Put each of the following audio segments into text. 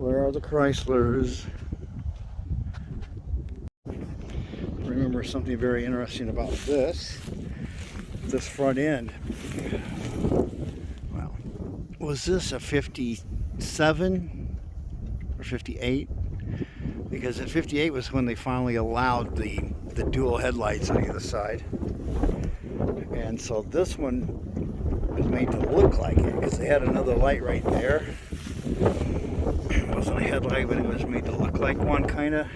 Where are the Chryslers? Remember something very interesting about this front end. Well, was this a 57 or 58? Because at 58 was when they finally allowed the dual headlights on either side. And so this one was made to look like it because they had another light right there. It wasn't a headlight, but it was made to look like one, kind of.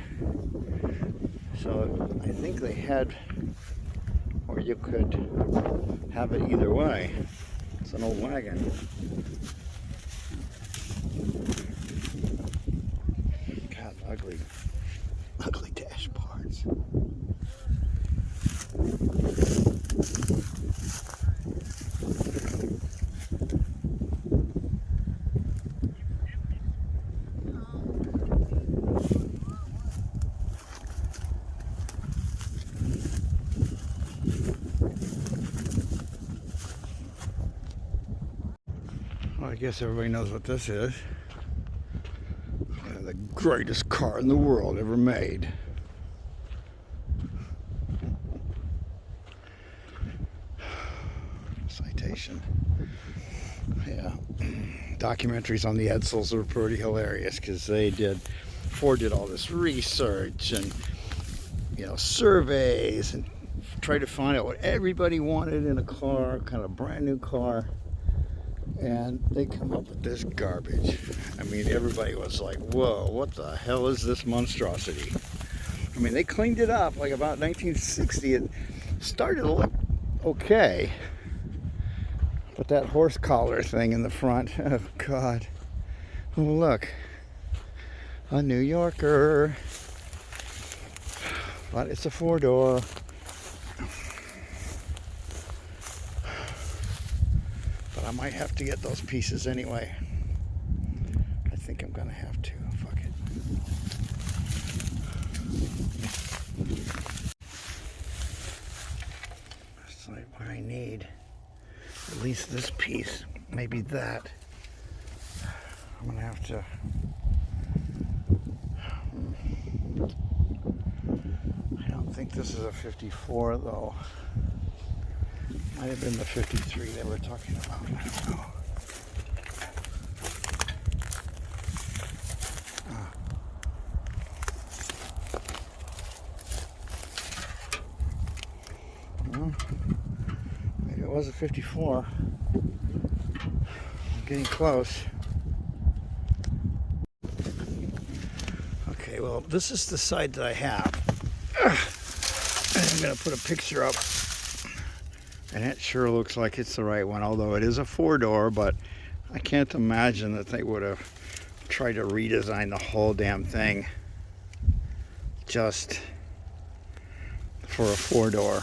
So I think they had, or you could have it either way. It's an old wagon. God, ugly dash parts. Well, I guess everybody knows what this is. The greatest car in the world ever made. Citation. Yeah. Documentaries on the Edsels were pretty hilarious because Ford did all this research and, surveys and tried to find out what everybody wanted in a car, kind of brand new car. And they come up with this garbage. I mean, everybody was like, whoa, what the hell is this monstrosity? I mean, they cleaned it up like about 1960. It started to look okay. But that horse collar thing in the front, oh God. Oh, look. A New Yorker. But it's a four-door. I might have to get those pieces anyway. I think I'm gonna have to. Fuck it. That's like what I need. At least this piece. Maybe that. I'm gonna have to. I don't think this is a 54 though. Might have been the 53 they were talking about. I don't know. Well, maybe it was a 54. I'm getting close. Okay, well, this is the side that I have. I'm going to put a picture up. And it sure looks like it's the right one, although it is a four-door, but I can't imagine that they would have tried to redesign the whole damn thing just for a four-door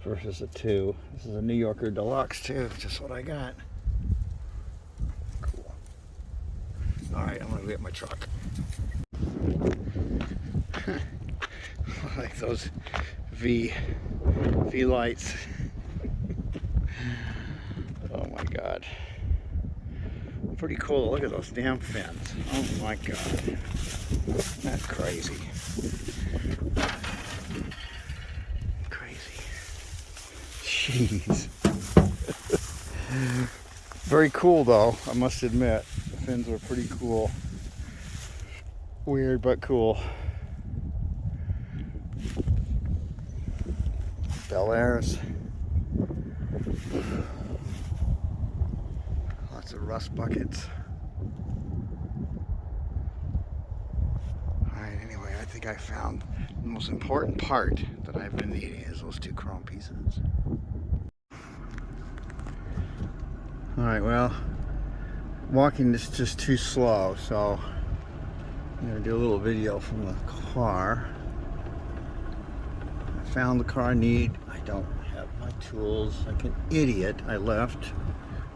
versus a two. This is a New Yorker Deluxe too, just what I got. Cool. All right, I'm gonna get my truck. Like those V lights. Oh my God. Pretty cool. Look at those damn fins. Oh my God. That's crazy. Crazy. Jeez. Very cool though, I must admit. The fins were pretty cool. Weird but cool. Bel Airs. Lots of rust buckets. Alright, anyway, I think I found the most important part that I've been needing is those two chrome pieces. Alright, well, walking is just too slow, so I'm going to do a little video from the car. I found the car I need. I don't have my tools. Like an idiot, I left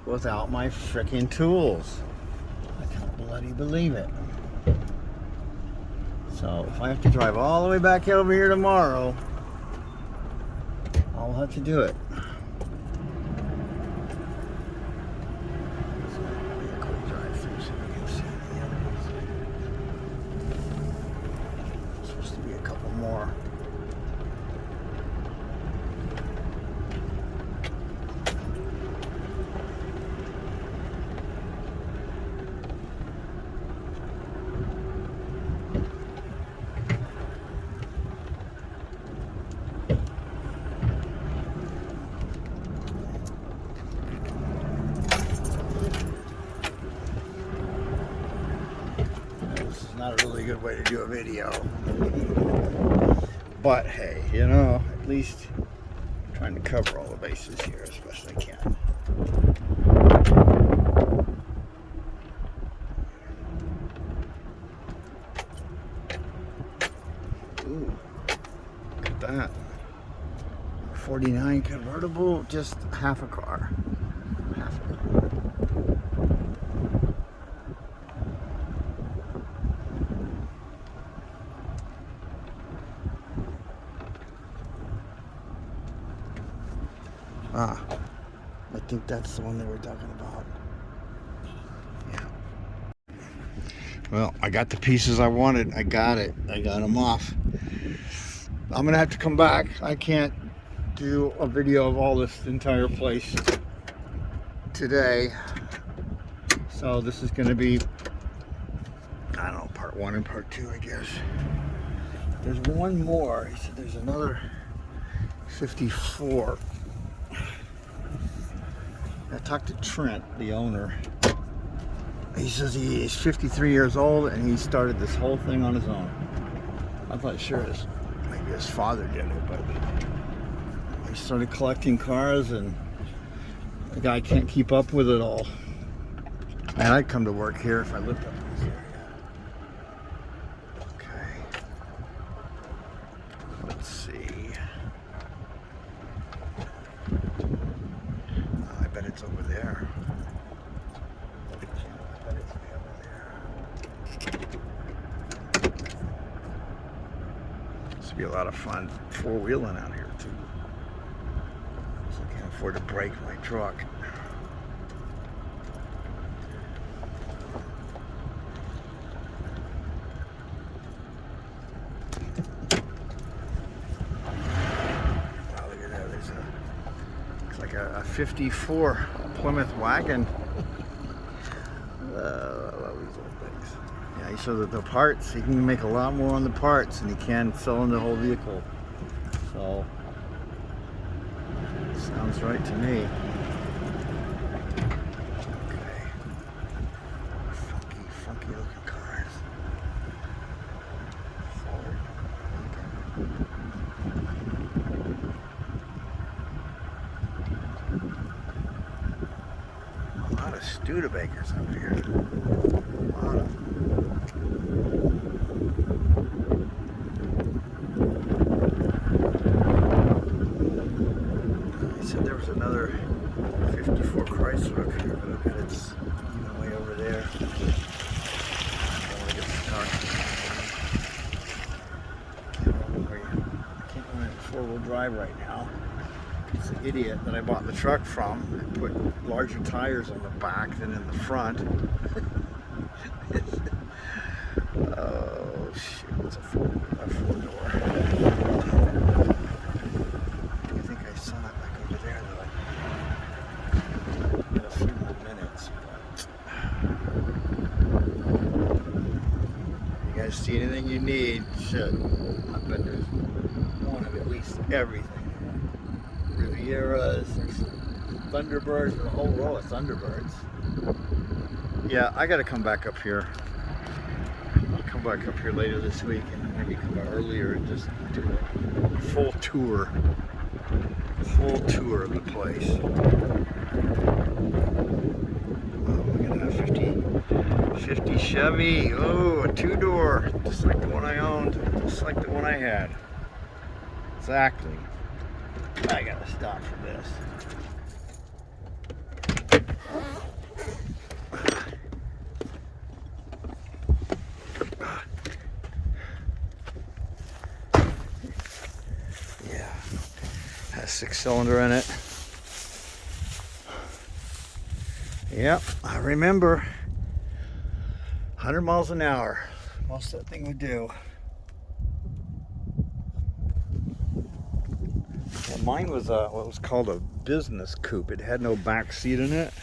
without my frickin' tools. I can't bloody believe it. So if I have to drive all the way back over here tomorrow, I'll have to do it. So, quick drive through so we can see the others. good way to do a video. But hey, you know, at least I'm trying to cover all the bases here as best I can. Ooh, look at that. 49 convertible, just half a car. Half a car. Ah, I think that's the one that we're talking about. Yeah. Well, I got the pieces I wanted. I got it. I got them off. I'm gonna have to come back. I can't do a video of all this entire place today. So this is gonna be, I don't know, part 1 and part 2, I guess. There's one more. He said there's another 54. I talked to Trent, the owner. He says he's 53 years old and he started this whole thing on his own. I thought sure maybe his father did it, but he started collecting cars and the guy can't keep up with it all. And I'd come to work here if I lived up in this area. Okay. Let's see. I bet it's over there. I bet it's way over there. This would be a lot of fun four-wheeling out here too. So I can't afford to break my truck. Wow, look at that. There's looks like a 54 Plymouth wagon. I love these little things. Yeah, he showed that the parts, he can make a lot more on the parts than he can selling the whole vehicle. So, sounds right to me. Okay. Funky looking cars. Ford. A lot of Studebakers up here. A lot of them. He said there was another 54 Chrysler up here, but I bet it's even way over there. I don't want to get stuck. I can't run in four-wheel drive right now. It's an idiot that I bought the truck from. I put larger tires on the back than in the front. Oh shoot, it's a four-door. I think I saw it back over there though. In a few more minutes. You guys see anything you need? Shit. I bet there's one of at least everything. Rivieras, there's Thunderbirds, a whole row of Thunderbirds. Yeah, I gotta come back up here. I'll come back up here later this week and maybe come out earlier and just do a full tour of the place. Oh, look at that 50 Chevy. Oh, a two-door, just like the one I owned, just like the one I had. Exactly. I gotta stop for this. Yeah, has 6-cylinder in it. Yep, I remember. 100 miles an hour. Most that thing would do. Mine was what was called a business coupe. It had no back seat in it.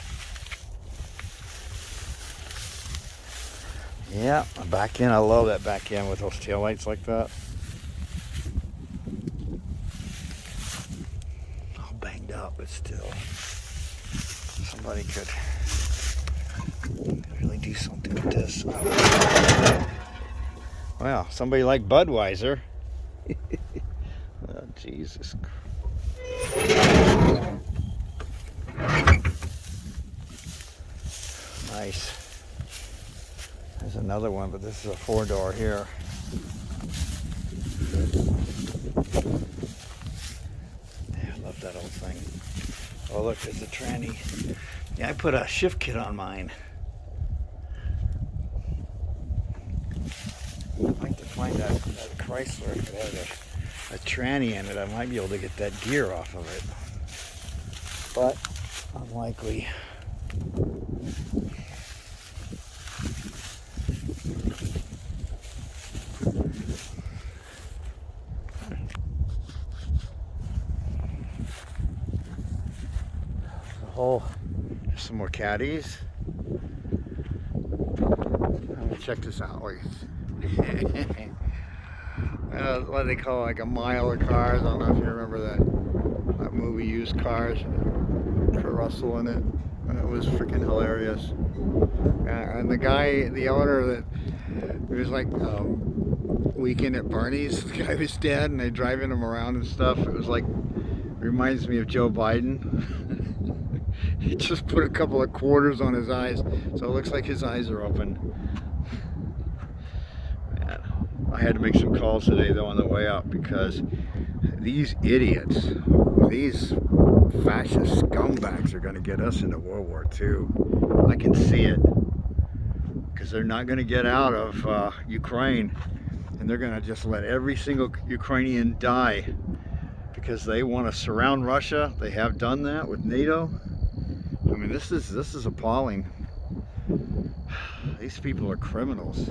Yeah, back end. I love that back end with those taillights like that. All banged up, but still, somebody could really do something with this. Well, somebody like Budweiser. Oh, Jesus. Nice. There's another one, but this is a 4-door here. Yeah, I love that old thing. Oh, look, there's a tranny. Yeah, I put a shift kit on mine. I'd like to find that Chrysler. If it had a tranny in it, I might be able to get that gear off of it. But unlikely. Oh, there's some more caddies. Let me check this out. Wait. What do they call it, like a mile of cars? I don't know if you remember that movie, Used Cars, Kurt Russell in it. It was freaking hilarious. And the guy, the owner, that it was like Weekend at Bernie's. The guy was dead, and they driving him around and stuff. It was like, reminds me of Joe Biden. He just put a couple of quarters on his eyes, so it looks like his eyes are open. Man, I had to make some calls today though on the way out, because these idiots, these fascist scumbags are going to get us into World War II. I can see it, because they're not going to get out of Ukraine, and they're going to just let every single Ukrainian die, because they want to surround Russia. They have done that with NATO. I mean, this is appalling. These people are criminals.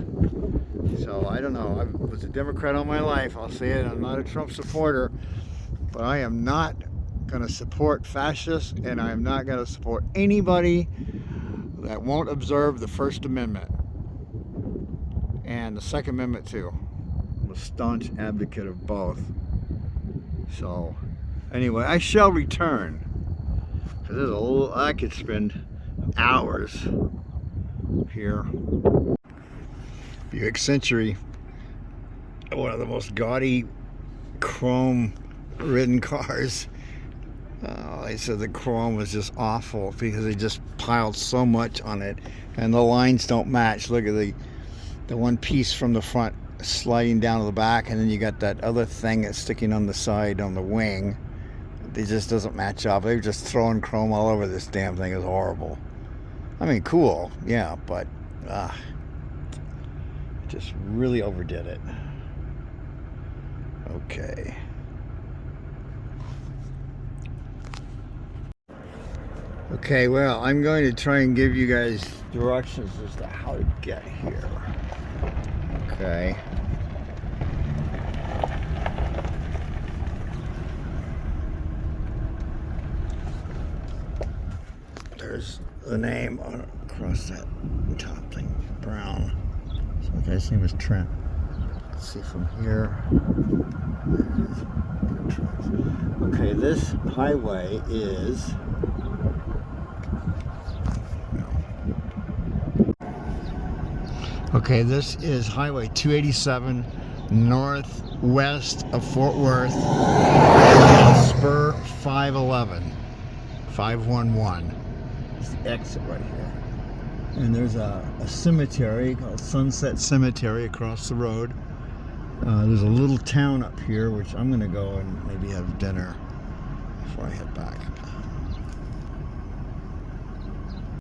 So I don't know. I was a Democrat all my life. I'll say it. I'm not a Trump supporter, but I am not going to support fascists, and I am not going to support anybody that won't observe the First Amendment and the Second Amendment too. I'm a staunch advocate of both. So anyway, I shall return. There's I could spend hours here. Buick Century, one of the most gaudy chrome ridden cars. They said the chrome was just awful because they just piled so much on it, and the lines don't match. Look at the one piece from the front sliding down to the back, and then you got that other thing that's sticking on the side on the wing. It just doesn't match up. They were just throwing chrome all over this damn thing. It's horrible. I mean, cool, yeah, but just really overdid it. Okay. Okay, well, I'm going to try and give you guys directions as to how to get here. Okay. There's the name across that top thing, Browne. So the guy's name is Trent. Let's see from here. Okay, this highway is this is Highway 287 northwest of Fort Worth, spur 511. It's the exit right here. And there's a cemetery called Sunset Cemetery across the road. There's a little town up here, which I'm going to go and maybe have dinner before I head back.